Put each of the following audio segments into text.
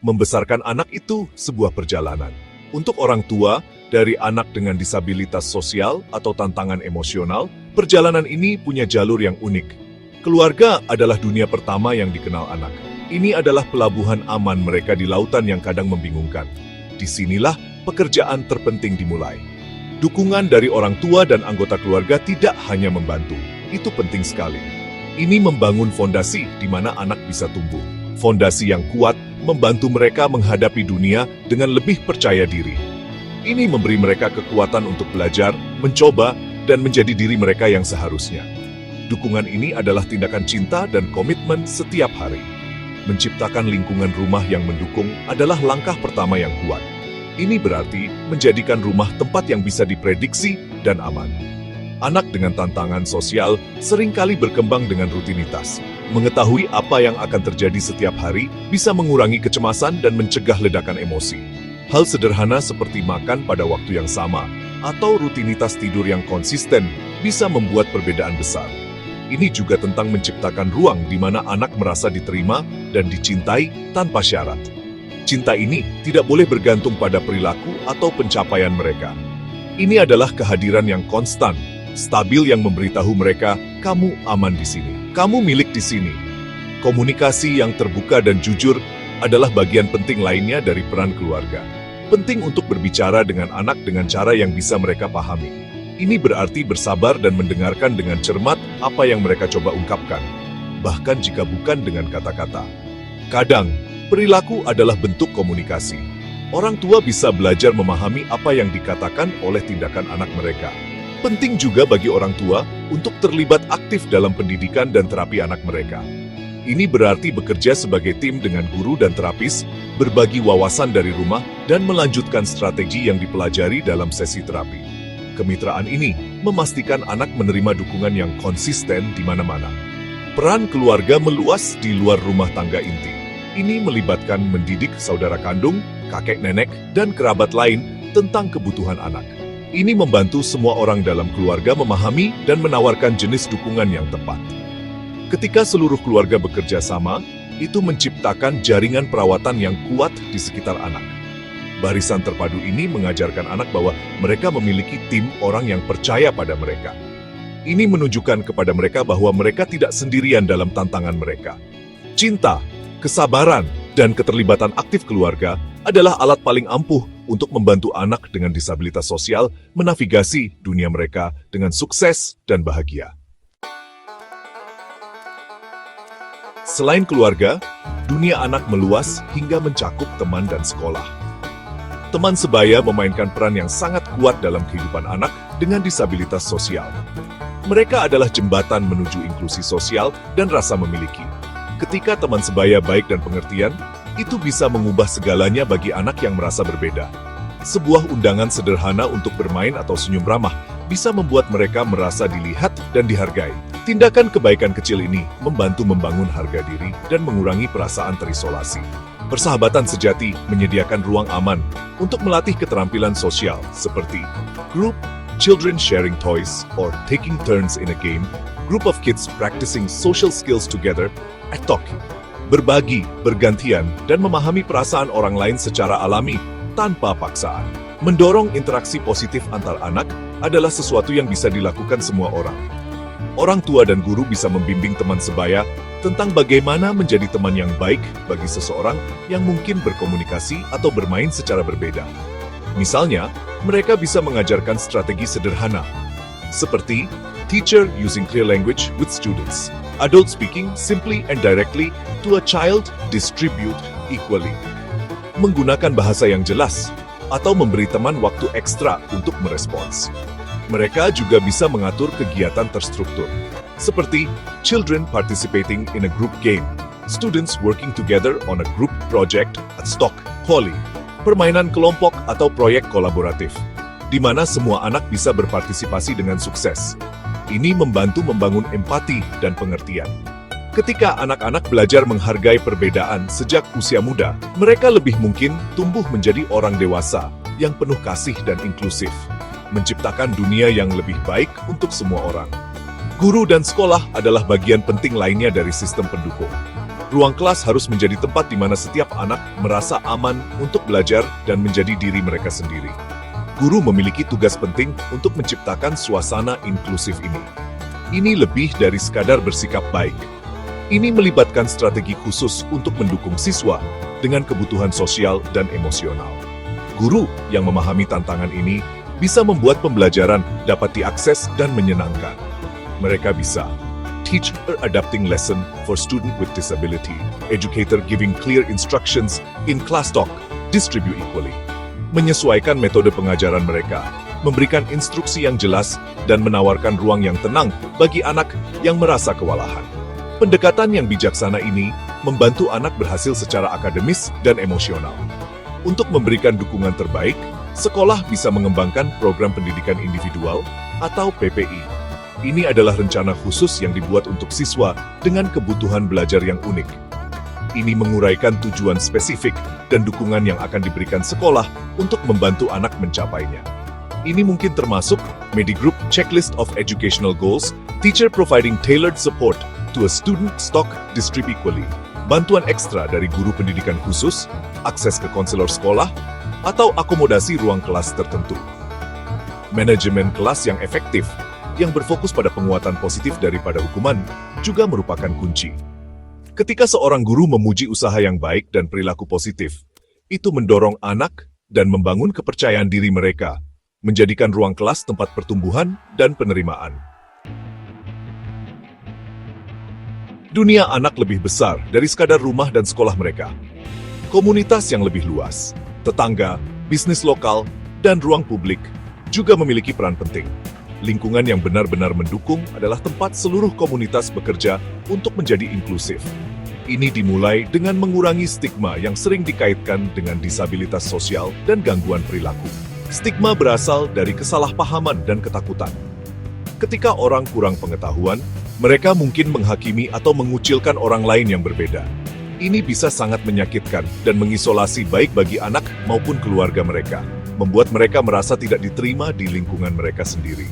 Membesarkan anak itu sebuah perjalanan. Untuk orang tua, dari anak dengan disabilitas sosial atau tantangan emosional, perjalanan ini punya jalur yang unik. Keluarga adalah dunia pertama yang dikenal anak. Ini adalah pelabuhan aman mereka di lautan yang kadang membingungkan. Disinilah pekerjaan terpenting dimulai. Dukungan dari orang tua dan anggota keluarga tidak hanya membantu, itu penting sekali. Ini membangun fondasi di mana anak bisa tumbuh. Fondasi yang kuat membantu mereka menghadapi dunia dengan lebih percaya diri. Ini memberi mereka kekuatan untuk belajar, mencoba, dan menjadi diri mereka yang seharusnya. Dukungan ini adalah tindakan cinta dan komitmen setiap hari. Menciptakan lingkungan rumah yang mendukung adalah langkah pertama yang kuat. Ini berarti menjadikan rumah tempat yang bisa diprediksi dan aman. Anak dengan tantangan sosial seringkali berkembang dengan rutinitas. Mengetahui apa yang akan terjadi setiap hari bisa mengurangi kecemasan dan mencegah ledakan emosi. Hal sederhana seperti makan pada waktu yang sama atau rutinitas tidur yang konsisten bisa membuat perbedaan besar. Ini juga tentang menciptakan ruang di mana anak merasa diterima dan dicintai tanpa syarat. Cinta ini tidak boleh bergantung pada perilaku atau pencapaian mereka. Ini adalah kehadiran yang konstan, stabil yang memberitahu mereka, kamu aman di sini, kamu milik di sini. Komunikasi yang terbuka dan jujur adalah bagian penting lainnya dari peran keluarga. Penting untuk berbicara dengan anak dengan cara yang bisa mereka pahami. Ini berarti bersabar dan mendengarkan dengan cermat apa yang mereka coba ungkapkan, bahkan jika bukan dengan kata-kata. Kadang, perilaku adalah bentuk komunikasi. Orang tua bisa belajar memahami apa yang dikatakan oleh tindakan anak mereka. Penting juga bagi orang tua untuk terlibat aktif dalam pendidikan dan terapi anak mereka. Ini berarti bekerja sebagai tim dengan guru dan terapis, berbagi wawasan dari rumah, dan melanjutkan strategi yang dipelajari dalam sesi terapi. Kemitraan ini memastikan anak menerima dukungan yang konsisten di mana-mana. Peran keluarga meluas di luar rumah tangga inti. Ini melibatkan mendidik saudara kandung, kakek nenek, dan kerabat lain tentang kebutuhan anak. Ini membantu semua orang dalam keluarga memahami dan menawarkan jenis dukungan yang tepat. Ketika seluruh keluarga bekerja sama, itu menciptakan jaringan perawatan yang kuat di sekitar anak. Barisan terpadu ini mengajarkan anak bahwa mereka memiliki tim orang yang percaya pada mereka. Ini menunjukkan kepada mereka bahwa mereka tidak sendirian dalam tantangan mereka. Cinta, kesabaran, dan keterlibatan aktif keluarga adalah alat paling ampuh untuk membantu anak dengan disabilitas sosial menavigasi dunia mereka dengan sukses dan bahagia. Selain keluarga, dunia anak meluas hingga mencakup teman dan sekolah. Teman sebaya memainkan peran yang sangat kuat dalam kehidupan anak dengan disabilitas sosial. Mereka adalah jembatan menuju inklusi sosial dan rasa memiliki. Ketika teman sebaya baik dan pengertian, itu bisa mengubah segalanya bagi anak yang merasa berbeda. Sebuah undangan sederhana untuk bermain atau senyum ramah bisa membuat mereka merasa dilihat dan dihargai. Tindakan kebaikan kecil ini membantu membangun harga diri dan mengurangi perasaan terisolasi. Persahabatan sejati menyediakan ruang aman untuk melatih keterampilan sosial seperti group, children sharing toys, or taking turns in a game, group of kids practicing social skills together, talk, berbagi, bergantian, dan memahami perasaan orang lain secara alami tanpa paksaan. Mendorong interaksi positif antar anak adalah sesuatu yang bisa dilakukan semua orang. Orang tua dan guru bisa membimbing teman sebaya tentang bagaimana menjadi teman yang baik bagi seseorang yang mungkin berkomunikasi atau bermain secara berbeda. Misalnya, mereka bisa mengajarkan strategi sederhana, seperti teacher using clear language with students, adult speaking simply and directly to a child, distribute equally, menggunakan bahasa yang jelas, atau memberi teman waktu ekstra untuk merespons. Mereka juga bisa mengatur kegiatan terstruktur, seperti children participating in a group game, students working together on a group project at stock, Holly, permainan kelompok atau proyek kolaboratif, di mana semua anak bisa berpartisipasi dengan sukses. Ini membantu membangun empati dan pengertian. Ketika anak-anak belajar menghargai perbedaan sejak usia muda, mereka lebih mungkin tumbuh menjadi orang dewasa yang penuh kasih dan inklusif, menciptakan dunia yang lebih baik untuk semua orang. Guru dan sekolah adalah bagian penting lainnya dari sistem pendukung. Ruang kelas harus menjadi tempat di mana setiap anak merasa aman untuk belajar dan menjadi diri mereka sendiri. Guru memiliki tugas penting untuk menciptakan suasana inklusif ini. Ini lebih dari sekadar bersikap baik. Ini melibatkan strategi khusus untuk mendukung siswa dengan kebutuhan sosial dan emosional. Guru yang memahami tantangan ini bisa membuat pembelajaran dapat diakses dan menyenangkan. Mereka bisa teach or adapting lesson for student with disability, educator giving clear instructions in class talk, distribute equally. Menyesuaikan metode pengajaran mereka, memberikan instruksi yang jelas, dan menawarkan ruang yang tenang bagi anak yang merasa kewalahan. Pendekatan yang bijaksana ini membantu anak berhasil secara akademis dan emosional. Untuk memberikan dukungan terbaik, sekolah bisa mengembangkan program pendidikan individual atau PPI. Ini adalah rencana khusus yang dibuat untuk siswa dengan kebutuhan belajar yang unik. Ini menguraikan tujuan spesifik dan dukungan yang akan diberikan sekolah untuk membantu anak mencapainya. Ini mungkin termasuk Medigroup Checklist of Educational Goals, teacher providing tailored support to a student stock distribute equally, bantuan ekstra dari guru pendidikan khusus, akses ke konselor sekolah, atau akomodasi ruang kelas tertentu. Manajemen kelas yang efektif yang berfokus pada penguatan positif daripada hukuman juga merupakan kunci. Ketika seorang guru memuji usaha yang baik dan perilaku positif, itu mendorong anak dan membangun kepercayaan diri mereka, menjadikan ruang kelas tempat pertumbuhan dan penerimaan. Dunia anak lebih besar dari sekadar rumah dan sekolah mereka. Komunitas yang lebih luas, tetangga, bisnis lokal, dan ruang publik juga memiliki peran penting. Lingkungan yang benar-benar mendukung adalah tempat seluruh komunitas bekerja untuk menjadi inklusif. Ini dimulai dengan mengurangi stigma yang sering dikaitkan dengan disabilitas sosial dan gangguan perilaku. Stigma berasal dari kesalahpahaman dan ketakutan. Ketika orang kurang pengetahuan, mereka mungkin menghakimi atau mengucilkan orang lain yang berbeda. Ini bisa sangat menyakitkan dan mengisolasi baik bagi anak maupun keluarga mereka, membuat mereka merasa tidak diterima di lingkungan mereka sendiri.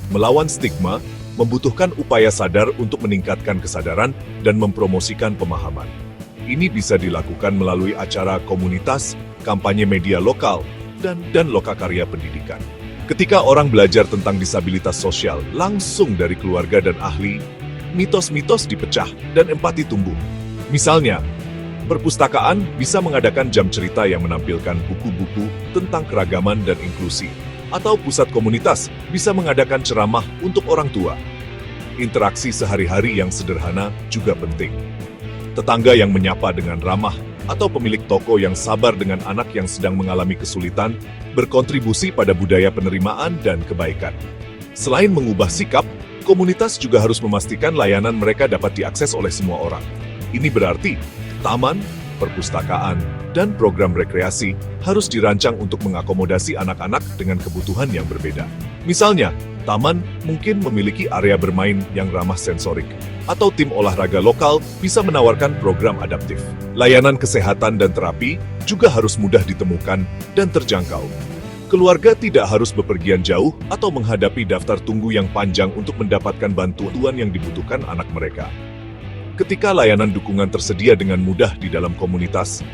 Melawan stigma membutuhkan upaya sadar untuk meningkatkan kesadaran dan mempromosikan pemahaman. Ini bisa dilakukan melalui acara komunitas, kampanye media lokal, dan lokakarya pendidikan. Ketika orang belajar tentang disabilitas sosial langsung dari keluarga dan ahli, mitos-mitos dipecah dan empati tumbuh. Misalnya, perpustakaan bisa mengadakan jam cerita yang menampilkan buku-buku tentang keragaman dan inklusi. Atau pusat komunitas bisa mengadakan ceramah untuk orang tua. Interaksi sehari-hari yang sederhana juga penting. Tetangga yang menyapa dengan ramah atau pemilik toko yang sabar dengan anak yang sedang mengalami kesulitan berkontribusi pada budaya penerimaan dan kebaikan. Selain mengubah sikap, komunitas juga harus memastikan layanan mereka dapat diakses oleh semua orang. Ini berarti taman, perpustakaan, dan program rekreasi harus dirancang untuk mengakomodasi anak-anak dengan kebutuhan yang berbeda. Misalnya, taman mungkin memiliki area bermain yang ramah sensorik, atau tim olahraga lokal bisa menawarkan program adaptif. Layanan kesehatan dan terapi juga harus mudah ditemukan dan terjangkau. Keluarga tidak harus bepergian jauh atau menghadapi daftar tunggu yang panjang untuk mendapatkan bantuan yang dibutuhkan anak mereka. Ketika layanan dukungan tersedia dengan mudah di dalam komunitas,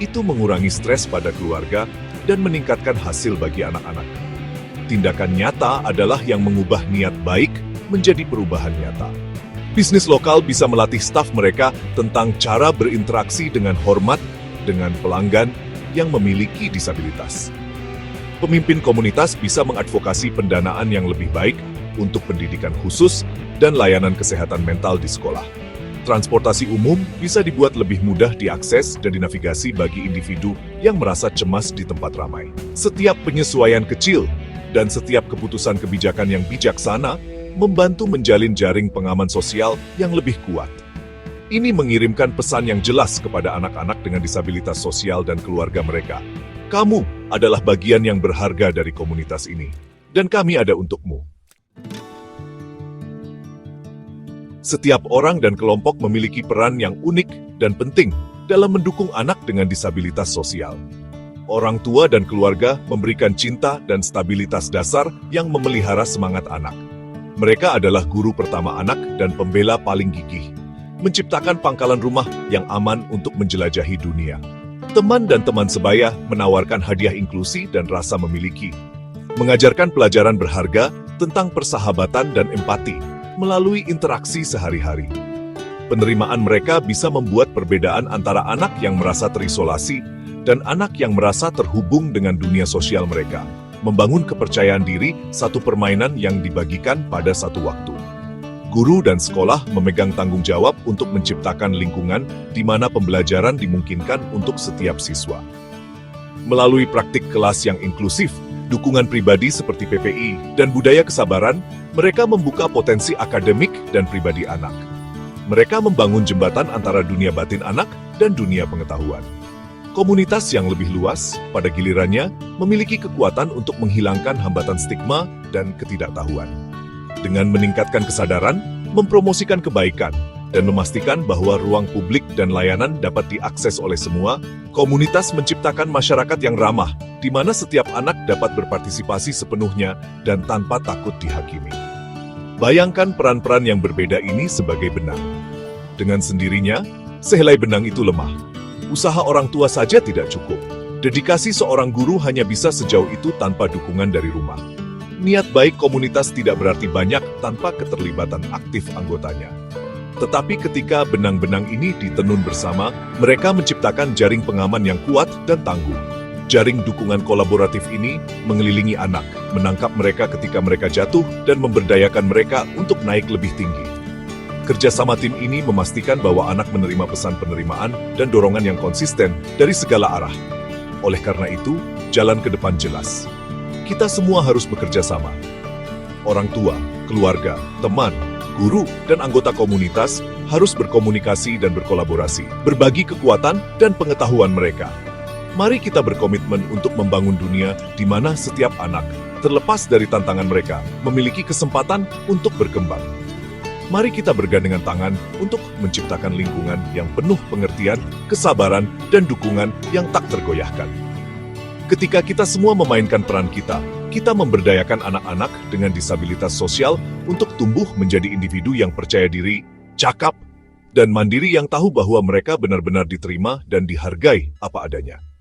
itu mengurangi stres pada keluarga dan meningkatkan hasil bagi anak-anak. Tindakan nyata adalah yang mengubah niat baik menjadi perubahan nyata. Bisnis lokal bisa melatih staf mereka tentang cara berinteraksi dengan hormat dengan pelanggan yang memiliki disabilitas. Pemimpin komunitas bisa mengadvokasi pendanaan yang lebih baik untuk pendidikan khusus dan layanan kesehatan mental di sekolah. Transportasi umum bisa dibuat lebih mudah diakses dan dinavigasi bagi individu yang merasa cemas di tempat ramai. Setiap penyesuaian kecil dan setiap keputusan kebijakan yang bijaksana membantu menjalin jaring pengaman sosial yang lebih kuat. Ini mengirimkan pesan yang jelas kepada anak-anak dengan disabilitas sosial dan keluarga mereka. Kamu adalah bagian yang berharga dari komunitas ini, dan kami ada untukmu. Setiap orang dan kelompok memiliki peran yang unik dan penting dalam mendukung anak dengan disabilitas sosial. Orang tua dan keluarga memberikan cinta dan stabilitas dasar yang memelihara semangat anak. Mereka adalah guru pertama anak dan pembela paling gigih. menciptakan pangkalan rumah yang aman untuk menjelajahi dunia. Teman dan teman sebaya menawarkan hadiah inklusi dan rasa memiliki, mengajarkan pelajaran berharga tentang persahabatan dan empati melalui interaksi sehari-hari. Penerimaan mereka bisa membuat perbedaan antara anak yang merasa terisolasi dan anak yang merasa terhubung dengan dunia sosial mereka, membangun kepercayaan diri, satu permainan yang dibagikan pada satu waktu. Guru dan sekolah memegang tanggung jawab untuk menciptakan lingkungan di mana pembelajaran dimungkinkan untuk setiap siswa. Melalui praktik kelas yang inklusif, dukungan pribadi seperti PPI, dan budaya kesabaran, mereka membuka potensi akademik dan pribadi anak. Mereka membangun jembatan antara dunia batin anak dan dunia pengetahuan. Komunitas yang lebih luas, pada gilirannya, memiliki kekuatan untuk menghilangkan hambatan stigma dan ketidaktahuan. Dengan meningkatkan kesadaran, mempromosikan kebaikan, dan memastikan bahwa ruang publik dan layanan dapat diakses oleh semua, komunitas menciptakan masyarakat yang ramah, di mana setiap anak dapat berpartisipasi sepenuhnya dan tanpa takut dihakimi. Bayangkan peran-peran yang berbeda ini sebagai benang. Dengan sendirinya, sehelai benang itu lemah. Usaha orang tua saja tidak cukup. Dedikasi seorang guru hanya bisa sejauh itu tanpa dukungan dari rumah. Niat baik komunitas tidak berarti banyak tanpa keterlibatan aktif anggotanya. Tetapi ketika benang-benang ini ditenun bersama, mereka menciptakan jaring pengaman yang kuat dan tangguh. Jaring dukungan kolaboratif ini mengelilingi anak, menangkap mereka ketika mereka jatuh, dan memberdayakan mereka untuk naik lebih tinggi. Kerjasama tim ini memastikan bahwa anak menerima pesan penerimaan dan dorongan yang konsisten dari segala arah. Oleh karena itu, jalan ke depan jelas. Kita semua harus bekerja sama. Orang tua, keluarga, teman, guru, dan anggota komunitas harus berkomunikasi dan berkolaborasi, berbagi kekuatan dan pengetahuan mereka. Mari kita berkomitmen untuk membangun dunia di mana setiap anak, terlepas dari tantangan mereka, memiliki kesempatan untuk berkembang. Mari kita bergandengan tangan untuk menciptakan lingkungan yang penuh pengertian, kesabaran, dan dukungan yang tak tergoyahkan. Ketika kita semua memainkan peran kita memberdayakan anak-anak dengan disabilitas sosial untuk tumbuh menjadi individu yang percaya diri, cakap, dan mandiri yang tahu bahwa mereka benar-benar diterima dan dihargai apa adanya.